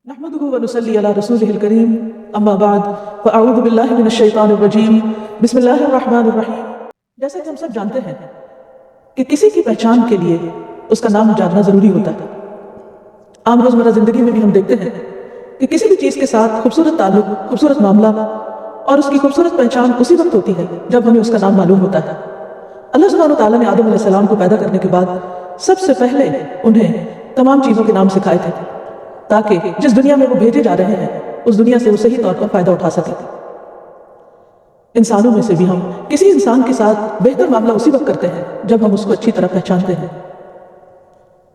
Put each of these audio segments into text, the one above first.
نحمده ونصلي على رسوله الكريم اما بعد فاعوذ باللہ من الشیطان الرجیم بسم اللہ الرحمن الرحیم۔ جیسا کہ ہم سب جانتے ہیں کہ کسی کی پہچان کے لیے اس کا نام جاننا ضروری ہوتا ہے۔ عام روزمرہ زندگی میں بھی ہم دیکھتے ہیں کہ کسی بھی چیز کے ساتھ خوبصورت تعلق، خوبصورت معاملہ اور اس کی خوبصورت پہچان اسی وقت ہوتی ہے جب ہمیں اس کا نام معلوم ہوتا ہے۔ اللہ سبحانہ وتعالیٰ نے آدم علیہ السلام کو پیدا کرنے کے بعد سب سے پہلے انہیں تمام چیزوں کے نام سکھائے تھے تاکہ جس دنیا میں وہ بھیجے جا رہے ہیں اس دنیا سے وہ صحیح طور پر فائدہ اٹھا سکے۔ انسانوں میں سے بھی ہم کسی انسان کے ساتھ بہتر معاملہ اسی وقت کرتے ہیں جب ہم اس کو اچھی طرح پہچانتے ہیں۔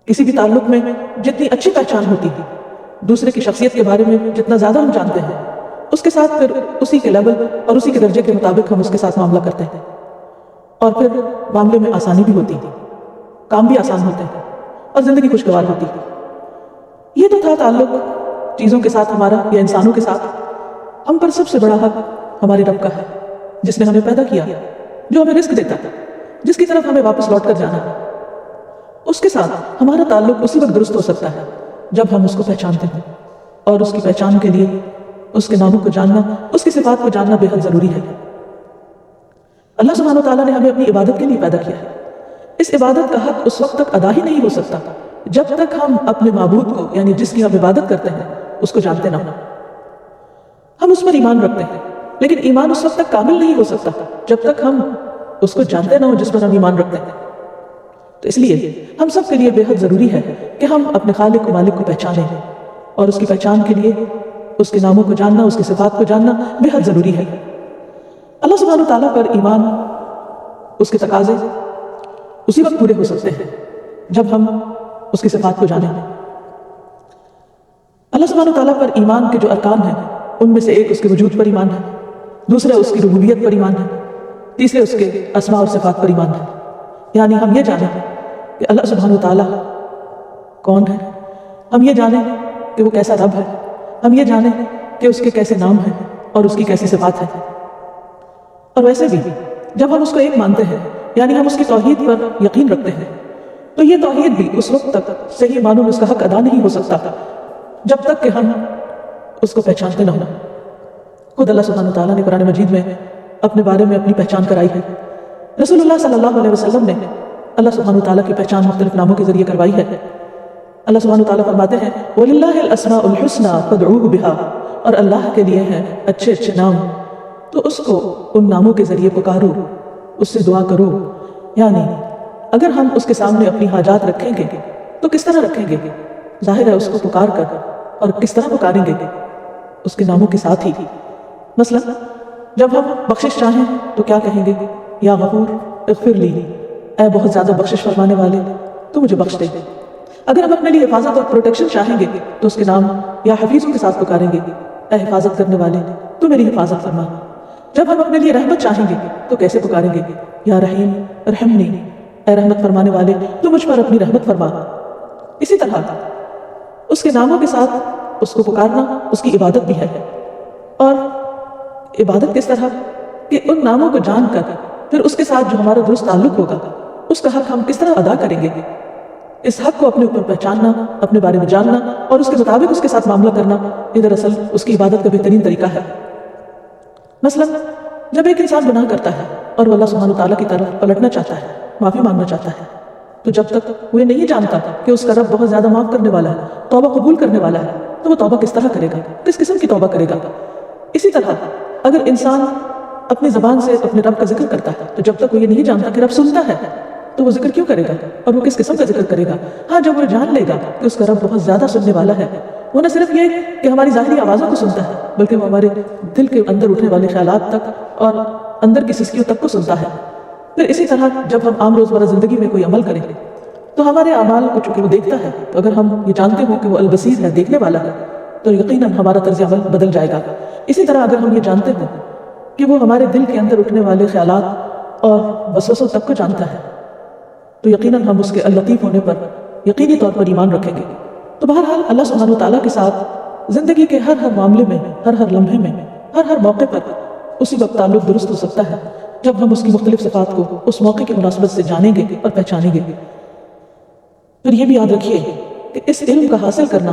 کسی بھی تعلق میں جتنی اچھی پہچان ہوتی ہے، دوسرے کی شخصیت کے بارے میں جتنا زیادہ ہم جانتے ہیں، اس کے ساتھ پھر اسی کے لیول اور اسی کے درجے کے مطابق ہم اس کے ساتھ معاملہ کرتے ہیں، اور پھر معاملے میں آسانی بھی ہوتی ہے، کام بھی آسان ہوتے ہیں اور زندگی خوشگوار ہوتی ہے۔ یہ تو تھا تعلق چیزوں کے ساتھ ہمارا یا انسانوں کے ساتھ۔ ہم پر سب سے بڑا حق ہمارے رب کا ہے جس نے ہمیں پیدا کیا، جو ہمیں رزق دیتا ہے، جس کی طرف ہمیں واپس لوٹ کر جانا ہے۔ اس کے ساتھ ہمارا تعلق اسی وقت درست ہو سکتا ہے جب ہم اس کو پہچانتے ہیں، اور اس کی پہچان کے لیے اس کے ناموں کو جاننا، اس کی صفات کو جاننا بے حد ضروری ہے۔ اللہ سبحانہ وتعالیٰ نے ہمیں اپنی عبادت کے لیے پیدا کیا ہے۔ اس عبادت کا حق اس وقت تک ادا ہی نہیں ہو سکتا جب تک ہم اپنے معبود کو، یعنی جس کی ہم عبادت کرتے ہیں، اس کو جانتے نہ ہوں۔ ہم اس پر ایمان رکھتے ہیں، لیکن ایمان اس وقت تک کامل نہیں ہو سکتا جب تک ہم اس کو جانتے نہ ہوں جس پر ہم ایمان رکھتے ہیں۔ تو اس لیے ہم سب کے لیے بے حد ضروری ہے کہ ہم اپنے خالق و مالک کو پہچانیں، اور اس کی پہچان کے لیے اس کے ناموں کو جاننا، اس کی صفات کو جاننا بے حد ضروری ہے۔ اللہ سبحانہ وتعالیٰ پر ایمان، اس کے تقاضے اسی وقت پورے ہو سکتے ہیں جب ہم اس کی صفات کو جانیں۔ اللہ سبحانہ وتعالیٰ پر ایمان کے جو ارکان ہیں ان میں سے ایک اس کے وجود پر ایمان ہے، دوسرا اس کی ربوبیت پر ایمان ہے، تیسرے اس کے اسماء اور صفات پر ایمان ہے۔ یعنی ہم یہ جانیں کہ اللہ سبحانہ وتعالیٰ کون ہے، ہم یہ جانیں کہ وہ کیسا رب ہے، ہم یہ جانیں کہ اس کے کیسے نام ہیں اور اس کی کیسی صفات ہیں۔ اور ویسے بھی جب ہم اس کو ایک مانتے ہیں، یعنی ہم اس کی توحید پر یقین رکھتے ہیں، تو یہ توحید بھی اس وقت تک صحیح معنوں میں اس کا حق ادا نہیں ہو سکتا جب تک کہ ہم اس کو پہچانتے نہ ہوں۔ خود اللہ سبحانہ وتعالیٰ نے قرآن مجید میں اپنے بارے میں اپنی پہچان کرائی ہے۔ رسول اللہ صلی اللہ علیہ وسلم نے اللہ سبحانہ وتعالیٰ کی پہچان مختلف ناموں کے ذریعے کروائی ہے۔ اللہ سبحانہ وتعالیٰ فرماتے ہیں وَلِلَّهِ الْأَسْمَاءُ الْحُسْنَى فَادْعُوهُ بِهَا، اور اللہ کے لیے ہیں اچھے اچھے نام، تو اس کو ان ناموں کے ذریعے پکارو، اس سے دعا کرو۔ یعنی اگر ہم اس کے سامنے اپنی حاجات رکھیں گے تو کس طرح رکھیں گے؟ ظاہر ہے اس کو پکار کر، اور کس طرح پکاریں گے؟ اس کے ناموں کے ساتھ ہی۔ مثلا جب ہم بخشش چاہیں تو کیا کہیں گے؟ یا غفور اغفر لی، اے بہت زیادہ بخشش فرمانے والے تو مجھے بخش دے۔ اگر ہم اپنے لیے حفاظت اور پروٹیکشن چاہیں گے تو اس کے نام یا حفیظوں کے ساتھ پکاریں گے، اے حفاظت کرنے والے تو میری حفاظت فرما۔ جب ہم اپنے لیے رحمت چاہیں گے تو کیسے پکاریں گے؟ یا رحیم ارحمنی، اے رحمت فرمانے والے تو مجھ پر اپنی رحمت فرما۔ اسی طرح اس کے ناموں کے ساتھ اس کو پکارنا اس کی عبادت بھی ہے۔ اور عبادت کس طرح کہ ان ناموں کو جان کر پھر اس کے ساتھ جو ہمارا درست تعلق ہوگا اس کا حق ہم کس طرح ادا کریں گے؟ اس حق کو اپنے اوپر پہچاننا، اپنے بارے میں جاننا اور اس کے مطابق اس کے ساتھ معاملہ کرنا، یہ دراصل اس کی عبادت کا بہترین طریقہ ہے۔ مثلا جب ایک انسان گناہ کرتا ہے اور وہ اللہ سبحانہ وتعالیٰ کی طرف پلٹنا چاہتا ہے، معافی مانگنا چاہتا ہے، تو جب تک وہ یہ نہیں جانتا کہ اس کا رب بہت زیادہ معاف کرنے والا ہے، توبہ قبول کرنے والا ہے، تو وہ توبہ کس طرح کرے گا، کس قسم کی توبہ کرے گا؟ اسی طرح اگر انسان اپنی زبان سے اپنے رب کا ذکر کرتا ہے تو جب تک وہ یہ نہیں جانتا کہ رب سنتا ہے تو وہ ذکر کیوں کرے گا اور وہ کس قسم کا ذکر کرے گا؟ ہاں جب وہ جان لے گا کہ اس کا رب بہت زیادہ سننے والا ہے، وہ نہ صرف یہ کہ ہماری ظاہری آوازوں کو سنتا ہے بلکہ وہ ہمارے دل کے اندر اٹھنے والے خیالات تک اور اندر کی سسکیوں تک کو سنتا ہے۔ پھر اسی طرح جب ہم عام روزمرہ زندگی میں کوئی عمل کریں تو ہمارے اعمال کو چونکہ وہ دیکھتا ہے، تو اگر ہم یہ جانتے ہوں کہ وہ البصیر ہے، دیکھنے والا ہے، تو یقیناً ہمارا طرز عمل بدل جائے گا۔ اسی طرح اگر ہم یہ جانتے ہوں کہ وہ ہمارے دل کے اندر اٹھنے والے خیالات اور وسوسوں تک کو جانتا ہے، تو یقیناً ہم اس کے اللطیف ہونے پر یقینی طور پر ایمان رکھیں گے۔ تو بہرحال اللہ سبحانہ وتعالیٰ کے ساتھ زندگی کے ہر معاملے میں، ہر لمحے میں، ہر موقع پر اسی وقت تعلق درست ہو سکتا ہے جب ہم اس کی مختلف صفات کو اس موقع کی مناسبت سے جانیں گے اور پہچانیں گے۔ پھر یہ بھی یاد رکھیے کہ اس علم کا حاصل کرنا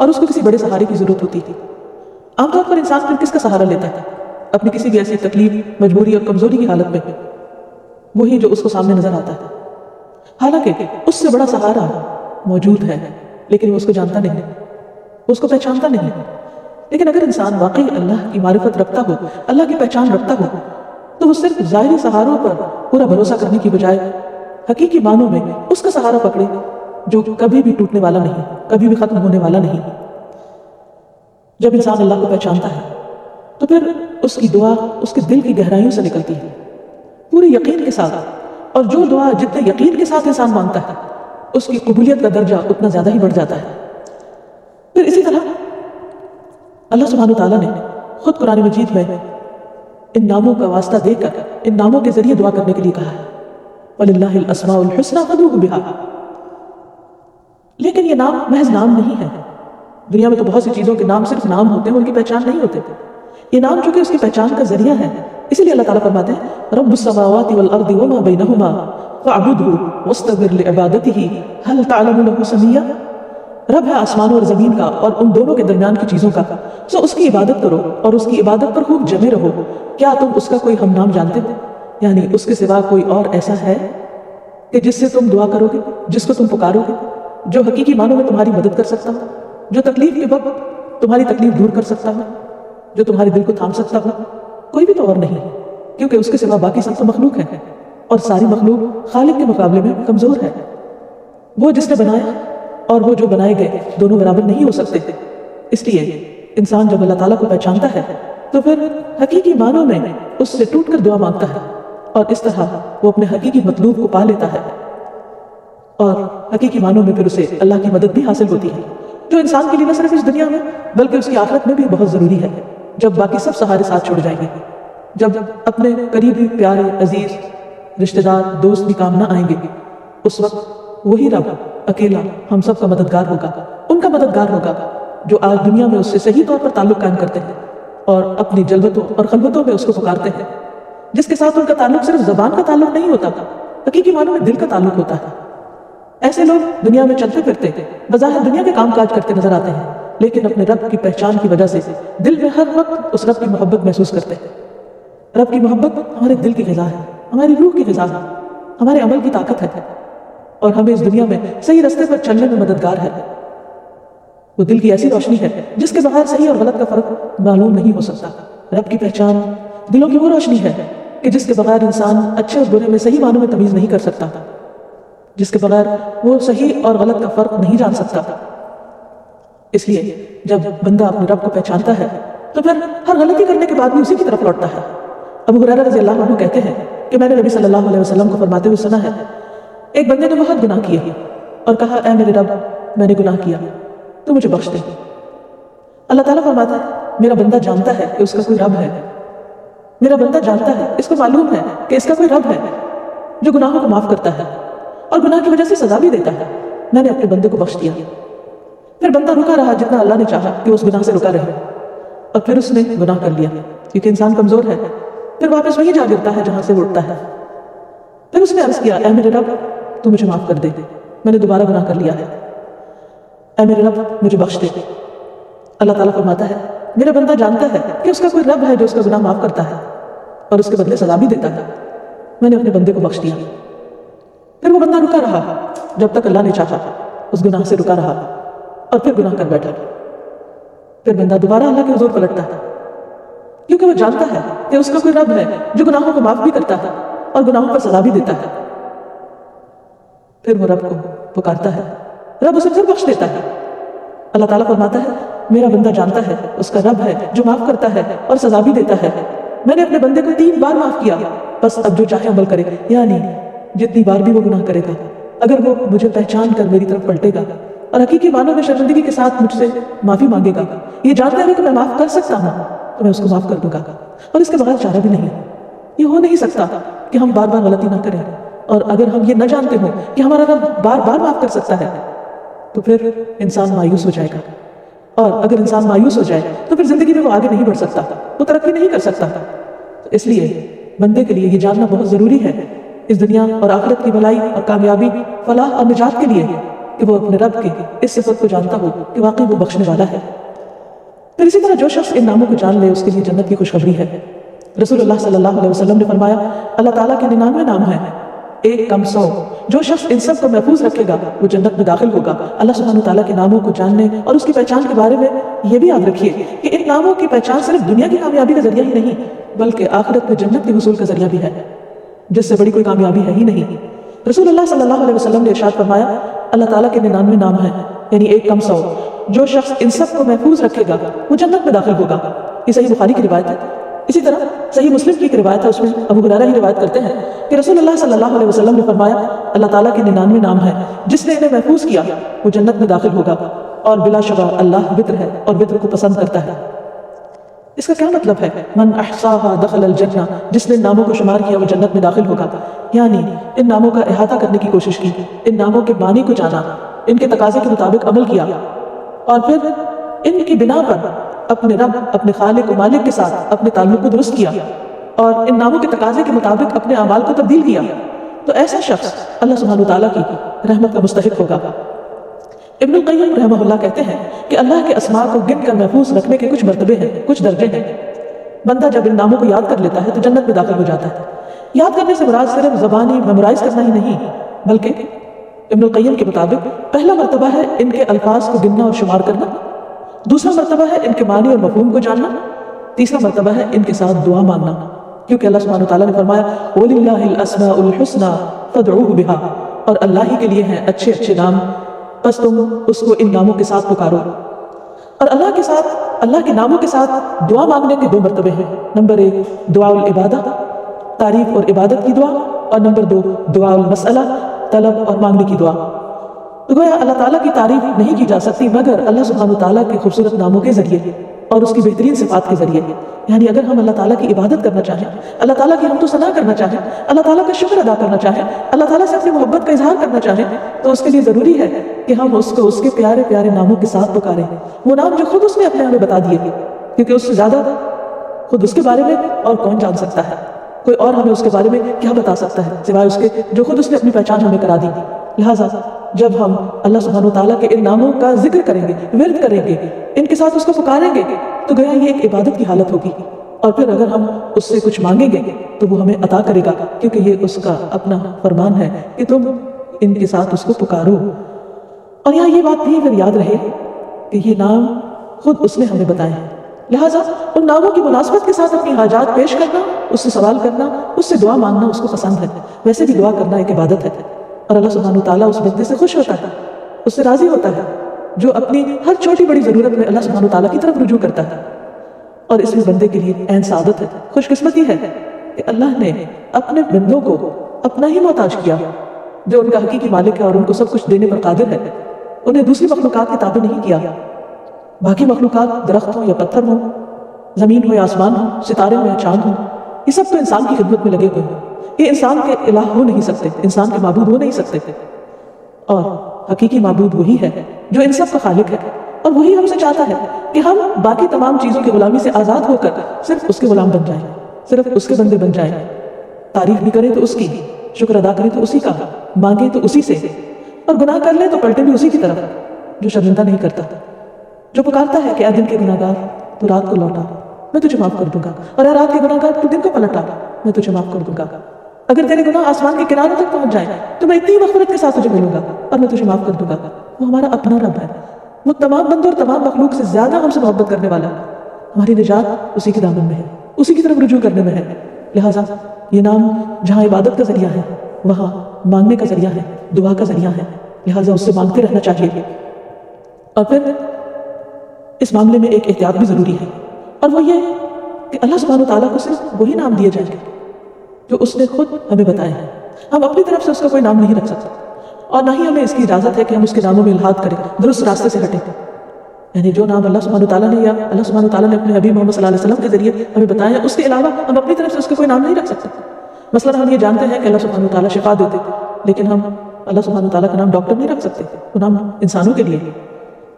اور اس کو کسی بڑے سہارے کی ضرورت ہوتی تھی۔ عام طور پر انسان پھر کس کا سہارا لیتا ہے؟ اپنی کسی بھی ایسی تکلیف، مجبوری اور کمزوری کی حالت میں وہی جو اس کو سامنے نظر آتا ہے، حالانکہ اس سے بڑا سہارا موجود ہے لیکن وہ اس کو جانتا نہیں، اس کو پہچانتا نہیں۔ لیکن اگر انسان واقعی اللہ کی معرفت رکھتا ہو، اللہ کی پہچان رکھتا ہو، تو وہ صرف ظاہری سہاروں پر پورا بھروسہ کرنے کی بجائے حقیقی معنوں میں اس کا سہارا پکڑے جو کبھی بھی ٹوٹنے والا نہیں، کبھی بھی ختم ہونے والا نہیں۔ جب انسان اللہ کو پہچانتا ہے تو پھر اس کی دعا اس کے دل کی گہرائیوں سے نکلتی ہے، پورے یقین کے ساتھ، اور جو دعا جتنے یقین کے ساتھ انسان مانگتا ہے اس کی قبولیت کا درجہ اتنا زیادہ ہی بڑھ جاتا ہے۔ پھر اسی طرح اللہ سبحانہ وتعالیٰ نے خود قرآن مجید میں ان ناموں کا واسطہ دے کر ان ناموں کے ذریعے دعا کرنے کے لیے کہا ہے، وَلِلَّهِ الْأَسْمَاءُ الْحُسْنَىٰ فَادْعُوهُ بِهَا۔ لیکن یہ نام محض نام نہیں ہے۔ دنیا میں تو بہت سی چیزوں کے نام صرف نام ہوتے ہیں، ان کی پہچان نہیں ہوتے۔ یہ نام چونکہ اس کی پہچان کا ذریعہ ہے، اسی لیے اللہ تعالیٰ فرماتے ہیں رب السماوات والارض وما بینہما فاعبدہ واصطبر لعبادتہ هل تعلم له سمیا۔ رب ہے آسمانوں اور زمین کا اور ان دونوں کے درمیان کی چیزوں کا، سو اس کی عبادت کرو اور اس کی عبادت پر خوب جمے رہو۔ کیا تم اس کا کوئی ہم نام جانتے ہو؟ یعنی اس کے سوا کوئی اور ایسا ہے کہ جس سے تم دعا کرو گے، جس کو تم پکارو گے، جو حقیقی معنوں میں تمہاری مدد کر سکتا ہو، جو تکلیف کے وقت تمہاری تکلیف دور کر سکتا ہو، جو تمہارے دل کو تھام سکتا ہو؟ کوئی بھی تو اور نہیں، کیونکہ اس کے سوا باقی سب تو مخلوق ہے، اور ساری مخلوق خالق کے مقابلے میں کمزور ہے۔ وہ جس نے بنایا اور وہ جو بنائے گئے دونوں برابر نہیں ہو سکتے۔ اس لیے انسان جب اللہ تعالیٰ کو پہچانتا ہے تو پھر حقیقی معنوں میں اس سے ٹوٹ کر دعا مانگتا ہے، اور اس طرح وہ اپنے حقیقی مطلوب کو پا لیتا ہے، اور حقیقی معنوں میں پھر اسے اللہ کی مدد بھی حاصل ہوتی ہے، جو انسان کے لیے نہ صرف اس دنیا میں بلکہ اس کی آخرت میں بھی بہت ضروری ہے۔ جب باقی سب سہارے ساتھ چھوڑ جائیں گے، جب اپنے قریبی پیارے عزیز رشتہ دار دوست بھی کام نہ آئیں گے، اس وقت وہی رب اکیلا ہم سب کا مددگار ہوگا، ان کا مددگار ہوگا جو آج دنیا میں اس سے صحیح طور پر تعلق قائم کرتے ہیں اور اپنی جلوتوں اور خلوتوں میں اس کو پکارتے ہیں، جس کے ساتھ ان کا تعلق صرف زبان کا تعلق نہیں ہوتا، حقیقی معنوں میں دل کا تعلق ہوتا ہے۔ ایسے لوگ دنیا میں چلتے پھرتے بظاہر دنیا کے کام کاج کرتے نظر آتے ہیں، لیکن اپنے رب کی پہچان کی وجہ سے دل میں ہر وقت اس رب کی محبت محسوس کرتے ہیں۔ رب کی محبت ہمارے دل کی غذا ہے، ہماری روح کی غذا ہے، ہمارے عمل کی طاقت ہے، اور ہمیں اس دنیا میں صحیح راستے پر چلنے میں مددگار ہے۔ وہ دل کی ایسی روشنی ہے جس کے بغیر صحیح اور غلط کا فرق معلوم نہیں ہو سکتا۔ رب کی پہچان دلوں کی وہ روشنی ہے کہ جس کے بغیر انسان اچھے اور برے میں صحیح معنوں میں تمیز نہیں کر سکتا، جس کے بغیر وہ صحیح اور غلط کا فرق نہیں جان سکتا۔ اس لیے جب بندہ اپنے رب کو پہچانتا ہے تو پھر ہر غلطی کرنے کے بعد بھی اسی کی طرف لوٹتا ہے۔ ابو ہریرہ رضی اللہ عنہ کہتے ہیں کہ میں نے نبی صلی اللہ علیہ وسلم کو فرماتے ہوئے سنا ہے، ایک بندے نے بہت گناہ کیے اور کہا اے میرے رب میں نے گناہ کیا تو مجھے بخش دے۔ اللہ تعالیٰ فرماتا ہے میرا بندہ جانتا ہے کہ اس کا کوئی رب ہے، میرا بندہ جانتا ہے، اس کو معلوم ہے کہ اس کا کوئی رب ہے جو گناہوں کو معاف کرتا ہے اور گناہ کی وجہ سے سزا بھی دیتا ہے، میں نے اپنے بندے کو بخش دیا۔ پھر بندہ رکا رہا جتنا اللہ نے چاہا کہ اس گناہ سے رکا رہے، اور پھر اس نے گناہ کر لیا کیونکہ انسان کمزور ہے، پھر واپس وہی جا گرتا ہے جہاں سے وہ اٹھتا ہے۔ پھر اس نے عرض کیا اے میرے رب تو مجھے معاف کر دے، میں نے دوبارہ گناہ کر لیا ہے، اے میرے رب مجھے بخش دے۔ اللہ تعالیٰ فرماتا ہے میرا بندہ جانتا ہے کہ اس کا کوئی رب ہے جو اس کا گناہ معاف کرتا ہے اور اس کے بدلے سزا بھی دیتا ہے، میں نے اپنے بندے کو بخش دیا۔ پھر وہ بندہ رکا رہا جب تک اللہ نے چاہا، اس گناہ سے رکا رہا اور پھر گناہ کر بیٹھا۔ پھر بندہ دوبارہ اللہ کے حضور پلٹتا ہے کیونکہ وہ جانتا ہے کہ اس کا کوئی رب ہے جو گناہوں کو معاف بھی کرتا ہے اور گناہوں پر سزا بھی دیتا ہے۔ پھر وہ رب کو پکارتا ہے، رب اسے پھر بخش دیتا ہے۔ اللہ تعالیٰ فرماتا ہے میرا بندہ جانتا ہے اس کا رب ہے جو معاف کرتا ہے اور سزا بھی دیتا ہے، میں نے اپنے بندے کو 3 بار معاف کیا، بس اب جو چاہے عمل کرے، یعنی جتنی بار بھی وہ گناہ کرے گا، اگر وہ مجھے پہچان کر میری طرف پلٹے گا اور حقیقی معنوں میں شرمندگی کے ساتھ مجھ سے معافی مانگے گا، یہ جانتا ہے کہ میں معاف کر سکتا ہوں تو میں اس کو معاف کر دوں گا، اور اس کے بغیر چارہ بھی نہیں۔ یہ ہو نہیں سکتا کہ ہم بار بار غلطی نہ کریں، اور اگر ہم یہ نہ جانتے ہوں کہ ہمارا رب بار بار معاف کر سکتا ہے تو پھر انسان مایوس ہو جائے گا، اور اگر انسان مایوس ہو جائے تو پھر زندگی میں وہ آگے نہیں بڑھ سکتا، وہ ترقی نہیں کر سکتا۔ تو اس لیے بندے کے لیے یہ جاننا بہت ضروری ہے، اس دنیا اور آخرت کی بھلائی اور کامیابی، فلاح اور نجات کے لیے کہ وہ اپنے رب کی اس صفت کو جانتا ہو کہ واقعی وہ بخشنے والا ہے۔ پھر اسی طرح جو شخص ان ناموں کو جان لے اس کے لیے جنت کی خوشخبری ہے۔ رسول اللہ صلی اللہ علیہ وسلم نے فرمایا اللہ تعالیٰ کے 99 نام ہیں، ایک کم 100۔ جو شخص ان سب کو محفوظ رکھے گا وہ جنت میں داخل ہوگا۔ اللہ سبحانہ تعالیٰ کے ناموں کو جاننے اور اس کی پہچان کے بارے میں یہ بھی یاد رکھیے کہ ان ناموں کی پہچان صرف دنیا کی کامیابی کا ذریعہ ہی نہیں بلکہ آخرت میں جنت کے حصول کا ذریعہ بھی ہے، جس سے بڑی کوئی کامیابی ہے ہی نہیں۔ رسول اللہ صلی اللہ علیہ وسلم نے ارشاد فرمایا اللہ تعالیٰ کے 99 نام ہیں، یعنی ایک کم 100۔ جو شخص ان سب کو محفوظ رکھے گا وہ جنت میں داخل ہوگا۔ یہ صحیح بخاری کی روایت ہے۔ اسی طرح صحیح مسلم کی ایک روایت ہے، اس میں ابو ہریرہ ہی روایت کرتے ہیں کہ رسول اللہ صلی اللہ علیہ وسلم نے فرمایا اللہ تعالیٰ کے 99 نام ہیں، جس نے انہیں محفوظ کیا وہ جنت میں داخل ہوگا، اور بلا شبہ اللہ وتر ہے اور وتر کو پسند کرتا ہے۔ اس کا کیا مطلب ہے؟ من احصاها دخل الجنہ، جس نے ان ناموں کو شمار کیا وہ جنت میں داخل ہوگا، یعنی ان ناموں کا احاطہ کرنے کی کوشش کی، ان ناموں کے معنی کو جانا، ان کے تقاضے کے مطابق عمل کیا، اور پھر ان کی بنا پر اپنے رب، اپنے خالق و مالک کے ساتھ اپنے تعلق کو درست کیا، اور ان ناموں کے تقاضے کے مطابق اپنے اعمال کو تبدیل کیا، تو ایسا شخص اللہ سبحانہ تعالیٰ کی رحمت کا مستحق ہوگا۔ ابن القیم رحمہ اللہ کہتے ہیں کہ اللہ کے اسماء کو گن کر محفوظ رکھنے کے کچھ مرتبے ہیں، کچھ درجے ہیں۔ بندہ جب ان ناموں کو یاد کر لیتا ہے تو جنت میں داخل ہو جاتا ہے۔ یاد کرنے سے مراد صرف زبانی میمورائز کرنا ہی نہیں بلکہ ابن القیم کے مطابق پہلا مرتبہ ہے ان کے الفاظ کو گننا اور شمار کرنا، دوسرا مرتبہ ہے ان کے معنی اور مفہوم کو جاننا، تیسرا مرتبہ ہے ان کے ساتھ دعا مانگنا، کیونکہ اللہ سبحانہ تعالیٰ نے فرمایا وَلِلَّهِ الْأَسْمَاءُ الْحُسْنَى فَادْعُوهُ بِهَا، اور اللہ ہی کے لیے ہیں اچھے اچھے نام، بس تم اس کو ان ناموں کے ساتھ پکارو۔ اور اللہ کے ناموں کے ساتھ دعا مانگنے کے 2 مرتبے ہیں۔ نمبر 1 دعا العبادہ، تعریف اور عبادت کی دعا، اور نمبر 2 دعا المسئلہ، طلب اور مانگنے کی دعا۔ تو گویا اللہ تعالیٰ کی تعریف نہیں کی جا سکتی مگر اللہ سبحانہ تعالیٰ کے خوبصورت ناموں کے ذریعے اور اس کی بہترین صفات کے ذریعے۔ یعنی اگر ہم اللہ تعالیٰ کی عبادت کرنا چاہیں، اللہ تعالیٰ کی حمد و ثنا کرنا چاہیں، اللہ تعالیٰ کا شکر ادا کرنا چاہیں، اللہ تعالیٰ سے اپنی محبت کا اظہار کرنا چاہیں، تو اس کے لیے ضروری ہے کہ ہم اس کو اس کے پیارے پیارے ناموں کے ساتھ پکاریں، وہ نام جو خود اس نے اپنے ہمیں بتا دیے، کیونکہ اس سے زیادہ خود اس کے بارے میں اور کون جان سکتا ہے؟ کوئی اور ہمیں اس کے بارے میں کیا بتا سکتا ہے سوائے اس کے جو خود اس نے اپنی پہچان ہمیں کرا دی۔ لہٰذا جب ہم اللہ سبحانہ تعالیٰ کے ان ناموں کا ذکر کریں گے، ورد کریں گے، ان کے ساتھ اس کو پکاریں گے، تو گویا یہ ایک عبادت کی حالت ہوگی۔ اور پھر اگر ہم اس سے کچھ مانگیں گے تو وہ ہمیں عطا کرے گا، کیونکہ یہ اس کا اپنا فرمان ہے کہ تم ان کے ساتھ اس کو پکارو۔ اور یہاں یہ بات بھی اگر یاد رہے کہ یہ نام خود اس نے ہمیں بتائے ہیں، لہٰذا ان ناموں کی مناسبت کے ساتھ اپنی حاجات پیش کرنا، اس سے سوال کرنا، اس سے دعا مانگنا اس کو پسند ہے۔ ویسے بھی دعا کرنا ایک عبادت ہے، اور اللہ سبحانہ تعالیٰ اس بندے سے خوش ہوتا ہے، اس سے راضی ہوتا ہے جو اپنی ہر چھوٹی بڑی ضرورت میں اللہ سبحانہ تعالیٰ کی طرف رجوع کرتا ہے۔ اور اس میں بندے کے لیے عین سعادت ہے، خوش قسمتی ہے کہ اللہ نے اپنے بندوں کو اپنا ہی محتاج کیا، جو ان کا حقیقی مالک ہے اور ان کو سب کچھ دینے پر قادر ہے۔ انہیں دوسری مخلوقات کے تابع نہیں کیا۔ باقی مخلوقات درخت ہوں یا پتھر ہوں، زمین ہو یا آسمان ہو، ستارے ہوں یا چاند ہوں، یہ سب تو انسان کی خدمت میں لگے ہوئے ہیں۔ یہ انسان کے الہ ہو نہیں سکتے، انسان کے معبود ہو نہیں سکتے، اور حقیقی معبود وہی ہے جو ان سب کا خالق ہے، اور وہی ہم سے چاہتا ہے کہ ہم باقی تمام چیزوں کی غلامی سے آزاد ہو کر صرف اس کے غلام بن جائیں، صرف اس کے بندے بن جائیں، تعریف بھی کریں تو اس کی، شکر ادا کریں تو اسی کا، مانگیں تو اسی سے، اور گناہ کر لیں تو پلٹیں بھی اسی کی طرف جو شرمندہ نہیں کرتا، جو پکارتا ہے کہ اے دن کے گناہ گار تو رات کو لوٹا، میں تجھے معاف کر دوں گا، اور اے رات کے گناہ گار تو دن کو پلٹا، میں تجھے معاف کر دوں گا۔ اگر تیرے گناہ آسمان کے کناروں تک پہنچ جائیں تو میں اتنی مغفرت کے ساتھ تجھے ملوں گا اور میں تجھے معاف کر دوں گا۔ وہ ہمارا اپنا رب ہے، وہ تمام بندوں اور تمام مخلوق سے زیادہ ہم سے محبت کرنے والا ہے۔ ہماری نجات اسی کے دامن میں ہے، اسی کی طرف رجوع کرنے میں ہے۔ لہٰذا یہ نام جہاں عبادت کا ذریعہ ہے وہاں مانگنے کا ذریعہ ہے، دعا کا ذریعہ ہے، لہٰذا اس سے مانگتے رہنا چاہیے۔ اور پھر اس معاملے میں ایک احتیاط بھی ضروری ہے، اور وہ یہ کہ اللہ سبحانہ تعالیٰ کو صرف وہی نام دیے جائیں گے جو اس نے خود ہمیں بتائے ہیں۔ ہم اپنی طرف سے اس کا کوئی نام نہیں رکھ سکتے، اور نہ ہی ہمیں اس کی اجازت ہے کہ ہم اس کے ناموں میں الحاد کریں، درست راستے سے ہٹیں۔ یعنی جو نام اللہ سبحانہ تعالیٰ نے یا اللہ سبحانہ تعالیٰ نے اپنے حبیب محمد صلی اللہ علیہ وسلم کے ذریعے ہمیں بتایا ہے، اس کے علاوہ ہم اپنی طرف سے اس کا کوئی نام نہیں رکھ سکتے۔ مثلا ہم یہ جانتے ہیں کہ اللہ سبحانہ تعالیٰ شفا دیتے، لیکن ہم اللہ سبحانہ تعالیٰ کا نام ڈاکٹر نہیں رکھ سکتے، وہ نام انسانوں کے لیے۔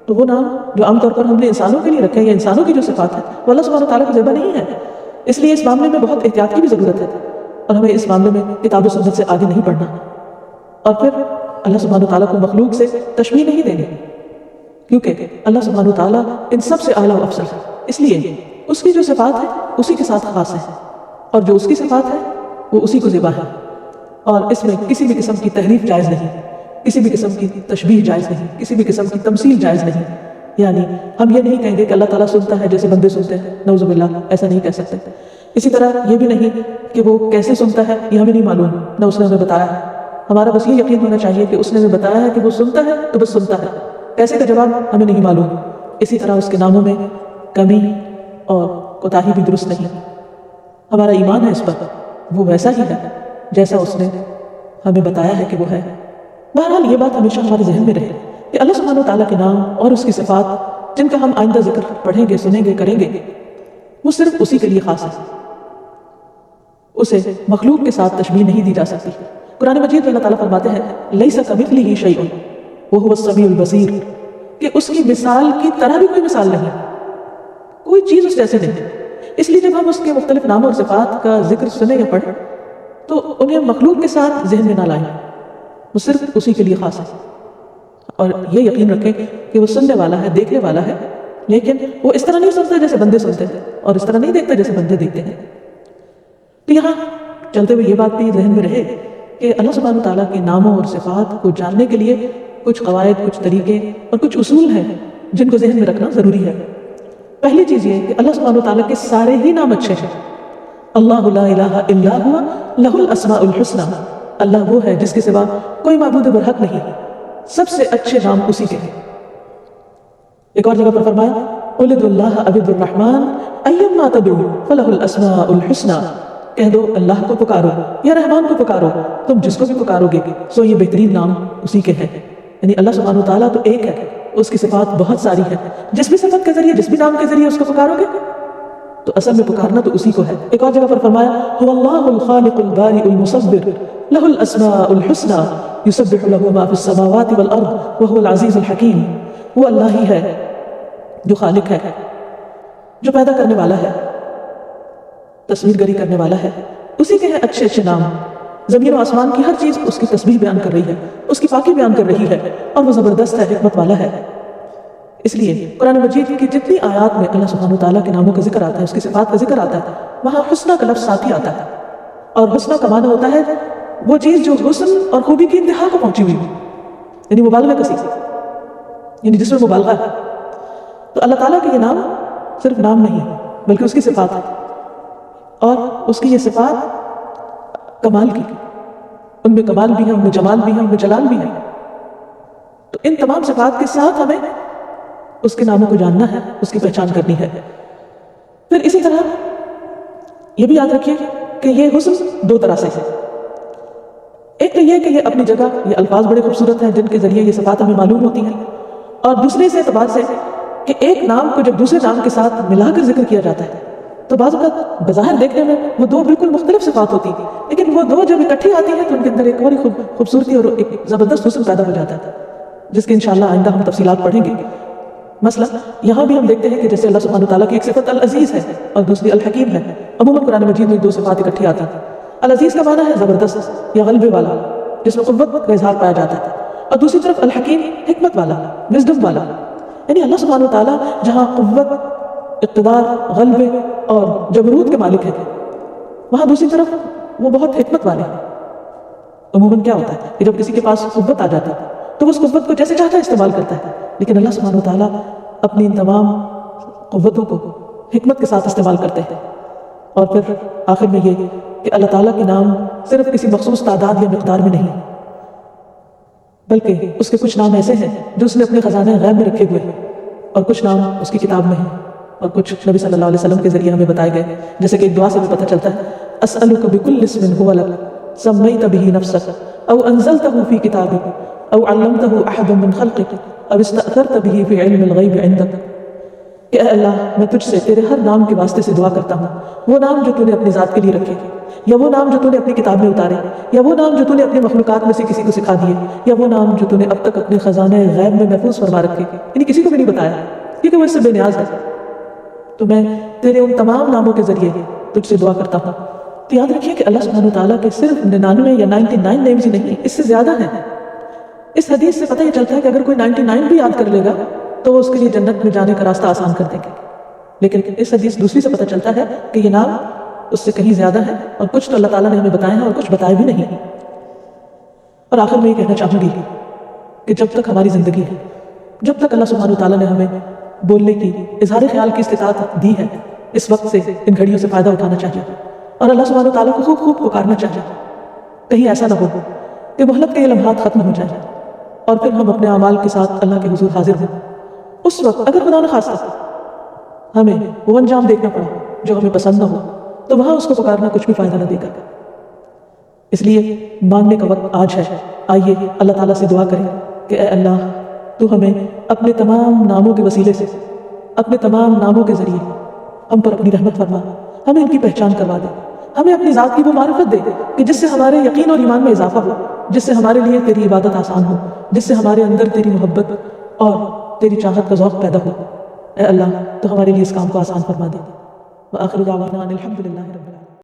تو وہ نام جو عام طور پر ہم نے انسانوں کے لیے رکھے ہیں یا انسانوں کی جو صفات ہے وہ اللہ سبحانہ تعالیٰ کی ذبح نہیں ہے، اس لیے اس معاملے میں بہت احتیاط کی بھی ضرورت ہے، اور ہمیں اس معاملے میں کتاب و سنت سے آگے نہیں بڑھنا۔ اور پھر اللہ سبحانہ تعالیٰ کو مخلوق سے تشبیہ نہیں دیں گے، کیونکہ اللہ سبحانہ تعالیٰ ان سب سے اعلیٰ و افضل ہے، اس لیے اس کی جو صفات ہے اسی کے ساتھ خاص ہے، اور جو اس کی صفات ہے وہ اسی کو ذبح ہے، اور اس میں کسی بھی قسم کی تحریف جائز نہیں، کسی بھی قسم کی تشبیہ جائز نہیں، کسی بھی قسم کی تمثیل جائز نہیں۔ یعنی ہم یہ نہیں کہیں گے کہ اللہ تعالیٰ سنتا ہے جیسے بندے سنتے ہیں، نعوذ باللہ، ایسا نہیں کہہ سکتے۔ اسی طرح یہ بھی نہیں کہ وہ کیسے سنتا ہے یہ ہمیں نہیں معلوم، نہ اس نے ہمیں بتایا ہے۔ ہمارا بس یہ یقین ہونا چاہیے کہ اس نے ہمیں بتایا ہے کہ وہ سنتا ہے تو بس سنتا ہے، کیسے کا جواب ہمیں نہیں معلوم۔ اسی طرح اس کے ناموں میں کمی اور کوتاہی بھی درست نہیں۔ ہمارا ایمان ہے اس پر، وہ ویسا ہی ہے جیسا اس نے ہمیں بتایا ہے کہ وہ ہے۔ بہرحال یہ بات ہمیشہ ہمارے ذہن میں رہے کہ اللہ سبحانہ تعالیٰ کے نام اور اس کی صفات جن کا ہم آئندہ ذکر پڑھیں گے، سنیں گے، کریں گے، وہ صرف اسی کے لیے خاص ہے، اسے مخلوق کے ساتھ تشبیہ نہیں دی جا سکتی۔ قرآن مجید میں اللہ تعالیٰ فرماتے ہیں لیس کمثلہ شیء وہو السمیع البصیر، کہ اس کی مثال کی طرح بھی کوئی مثال نہیں، کوئی چیز اس جیسے نہیں۔ اس لیے جب ہم اس کے مختلف ناموں اور صفات کا ذکر سنیں یا پڑھیں تو انہیں مخلوق کے ساتھ ذہن میں نہ لائیں، وہ صرف اسی کے لیے خاص ہے۔ اور یہ یقین رکھیں کہ وہ سننے والا ہے، دیکھنے والا ہے، لیکن وہ اس طرح نہیں سنتا جیسے بندے سنتے ہیں، اور اس طرح نہیں دیکھتا جیسے بندے دیکھتے ہیں۔ تو یہاں چلتے ہوئے یہ بات بھی ذہن میں رہے کہ اللہ سبحانہ تعالیٰ کے ناموں اور صفات کو جاننے کے لیے کچھ قواعد، کچھ طریقے اور کچھ اصول ہیں جن کو ذہن میں رکھنا ضروری ہے۔ پہلی چیز یہ کہ اللہ سبحانہ تعالیٰ کے سارے ہی نام اچھے ہیں۔ اللہ لا الہ الا هو لہ الاسماء الحسنی، اللہ وہ ہے جس کے سوا کوئی معبود برحق نہیں، سب سے اچھے نام اسی کے ہیں۔ ایک اور جگہ پر فرمایا قل ادعوا اللہ او ادعوا الرحمن ایما تدعوا فلہ الاسماء الحسنی، کہہ دو اللہ کو پکارو یا رحمان کو پکارو، تم جس کو بھی پکارو گے سو یہ بہترین نام اسی کے ہیں۔ یعنی اللہ سبحانہ تعالیٰ تو ایک ہے، اس کی صفات بہت ساری ہیں، جس بھی صفت کے ذریعے، جس بھی نام کے ذریعے اس کو پکارو گے تو اصل میں پکارنا تو اسی کو ہے۔ ایک اور جگہ پر فرمایا هو اللہ الخالق البارئ المصور لہ الاسماء الحسنی یسبح لہ ما فی السماوات والارض وهو العزیز الحکیم، وہ اللہ ہی ہے جو خالق ہے، جو پیدا کرنے والا ہے، تصویر گری کرنے والا ہے، اسی کے ہیں اچھے اچھے نام۔ زمین و آسمان کی ہر چیز اس کی تسبیح بیان کر رہی ہے، اس کی پاکی بیان کر رہی ہے، اور وہ زبردست ہے، حکمت والا ہے۔ اس لیے قرآن مجید کی جتنی آیات میں اللہ سبحانہ تعالیٰ کے ناموں کا ذکر آتا ہے، اس کی صفات کا ذکر آتا ہے، وہاں حسنہ کا لفظ ساتھ ہی آتا ہے، اور حسنہ کا معنی ہوتا ہے وہ چیز جو حسن اور خوبی کی انتہا کو پہنچی ہوئی، یعنی مبالغہ کسی، یعنی جس میں مبالغہ ہے۔ تو اللہ تعالیٰ کے یہ نام صرف نام نہیں بلکہ اس کی صفات ہے، اور اس کی یہ صفات کمال کی، ان میں کمال بھی ہے، ان میں جمال بھی ہے، ان میں جلال بھی ہے۔ تو ان تمام صفات کے ساتھ ہمیں اس کے ناموں کو جاننا ہے، اس کی پہچان کرنی ہے۔ پھر اسی طرح یہ بھی یاد رکھیے کہ یہ حسن دو طرح سے ہے۔ ایک تو یہ کہ یہ اپنی جگہ یہ الفاظ بڑے خوبصورت ہیں جن کے ذریعے یہ صفات ہمیں معلوم ہوتی ہیں، اور دوسرے سے اعتبار سے کہ ایک نام کو جب دوسرے نام کے ساتھ ملا کر ذکر کیا جاتا ہے تو بعض اوقات بظاہر دیکھنے میں وہ دو بالکل مختلف صفات ہوتی ہیں، لیکن وہ دو جب اکٹھی آتی ہیں تو ان کے اندر ایک اور ہی خوبصورتی اور ایک زبردست حسن پیدا ہو جاتا ہے، جس کے انشاءاللہ آئندہ ہم تفصیلات پڑھیں گے۔ مثلا یہاں بھی ہم دیکھتے ہیں کہ جیسے اللہ سبحانہ تعالیٰ کی ایک صفت العزیز ہے اور دوسری الحکیم ہے۔ عموماً قرآن مجید میں دو صفات اکٹھی آتی ہیں۔ العزیز کا معنی ہے زبردست یا غلبے والا، جس میں قوت کا اظہار پایا جاتا ہے، اور دوسری طرف الحکیم حکمت والا، وزڈم والا۔ یعنی اللہ سبحانہ تعالیٰ جہاں قوت، اقتدار، غلبے اور جبروت کے مالک ہیں، وہاں دوسری طرف وہ بہت حکمت والے ہیں۔ عموماً کیا ہوتا ہے کہ جب کسی کے پاس قوت آ جاتی ہے تو وہ اس قوت کو جیسے چاہتا ہے استعمال کرتا ہے، لیکن اللہ سبحانہ تعالیٰ اپنی ان تمام قوتوں کو حکمت کے ساتھ استعمال کرتے ہیں۔ اور پھر آخر میں یہ کہ اللہ تعالیٰ کے نام صرف کسی مخصوص تعداد یا مقدار میں نہیں، بلکہ اس کے کچھ نام ایسے ہیں جو اس نے اپنے خزانے غیب میں رکھے ہوئے ہیں، اور کچھ نام اس کی کتاب میں ہیں، اور کچھ نبی صلی اللہ علیہ وسلم کے ذریعے ہمیں بتائے گئے، جیسے کہ ایک دعا سے بھی پتہ چلتا ہے اسألک بکل اسم هو لک سمیت به نفسک او انزلته فی کتابک او علمته احد من خلقک او استأثرت به فی علم الغیب عندک، کہ اے اللہ میں تجھ سے تیرے ہر نام کے واسطے سے دعا کرتا ہوں، وہ نام جو تو نے اپنی ذات کے لیے رکھے، یا وہ نام جو تو نے اپنی کتاب میں اتارے، یا وہ نام جو تو نے اپنے مخلوقات میں سے کسی کو سکھا دیے، یا وہ نام جو تو نے اب تک اپنے خزانے غیب میں محفوظ فرما رکھے، یعنی کسی کو بھی نہیں بتایا کیونکہ وہ اس سے بے نیاز ہے۔ تو میں تیرے ان تمام ناموں کے ذریعے تجھ سے دعا کرتا ہوں۔ تو یاد رکھیے کہ اللہ سبحانہ تعالیٰ کے صرف 99 یا 99 نیمز ہی نہیں، اس سے زیادہ ہیں، اس حدیث سے پتہ یہ چلتا ہے کہ اگر کوئی 99 بھی یاد کر لے گا تو وہ اس کے لیے جنت میں جانے کا راستہ آسان کر دیں گے، لیکن اس حدیث دوسری سے پتہ چلتا ہے کہ یہ نام اس سے کہیں زیادہ ہے، اور کچھ تو اللہ تعالیٰ نے ہمیں بتائے ہیں اور کچھ بتائے بھی نہیں۔ اور آخر میں یہ کہنا چاہوں گی کہ جب تک ہماری زندگی ہے، جب تک اللہ سبحانہ وتعالیٰ نے ہمیں بولنے کی، اظہار خیال کی استطاعت دی ہے، اس وقت سے ان گھڑیوں سے فائدہ اٹھانا چاہیے اور اللہ سبحانہ وتعالیٰ کو خوب خوب پکارنا چاہیے۔ کہیں ایسا نہ ہو کہ مہلت کے یہ لمحات ختم ہو جائیں اور پھر ہم اپنے اعمال کے ساتھ اللہ کے حضور حاضر ہوں۔ اس وقت اگر خدا نخواستہ ہمیں وہ انجام دیکھنا پڑا جو ہمیں پسند نہ ہو، تو وہاں اس کو پکارنا کچھ بھی فائدہ نہ دے گا۔ اس لیے مانگنے کا وقت آج ہے۔ آئیے اللہ تعالیٰ سے دعا کریں کہ اے اللہ، تو ہمیں اپنے تمام ناموں کے وسیلے سے، اپنے تمام ناموں کے ذریعے ہم پر اپنی رحمت فرما، ہمیں ان کی پہچان کروا دے، ہمیں اپنی ذات کی وہ معرفت دے کہ جس سے ہمارے یقین اور ایمان میں اضافہ ہو، جس سے ہمارے لیے تیری عبادت آسان ہو، جس سے ہمارے اندر تیری محبت اور تیری چاہت کا ذوق پیدا ہو۔ اے اللہ، تو ہمارے لیے اس کام کو آسان فرما دے۔ وآخر دعوانا ان الحمد للہ رب